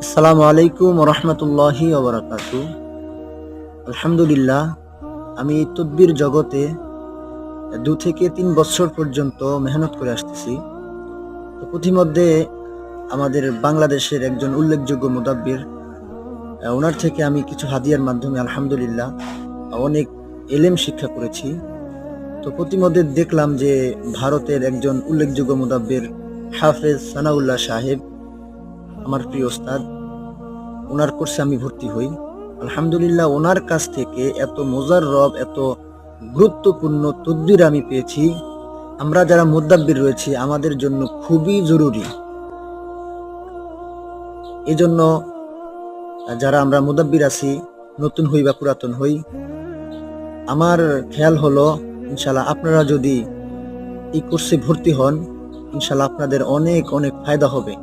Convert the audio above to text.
আসসালামু আলাইকুম রহমতুল্লাহি ওবরাকাতু। আলহামদুলিল্লাহ, আমি তদ্বির জগতে 2 থেকে 3 বছর পর্যন্ত মেহনত করে আসতেছি। তো পথিমধ্যে আমাদের বাংলাদেশের একজন উল্লেখযোগ্য মুদাব্বির, ওনার থেকে আমি কিছু হাদিয়ার মাধ্যমে আলহামদুলিল্লাহ অনেক এলেম শিক্ষা করেছি। তো পথিমধ্যে দেখলাম যে ভারতের একজন উল্লেখযোগ্য মুদাব্বির হাফেজ সানাউল্লাহ সাহেব, আমার প্রিয় ওস্তাদ, ওনার কোর্সে আমি ভর্তি হই। আলহামদুলিল্লাহ, ওনার কাছ থেকে এত মোজাররব, এত গুরুত্বপূর্ণ তদবির আমি পেয়েছি, আমরা যারা মুদাব্বির রয়েছি আমাদের জন্য খুবই জরুরি। এজন্য যারা আমরা মুদাব্বির আছি, নতুন হই বা পুরাতন হই, আমার খেয়াল হলো ইনশাল্লাহ আপনারা যদি এই কোর্সে ভর্তি হন, ইনশাল্লাহ আপনাদের অনেক অনেক ফায়দা হবে।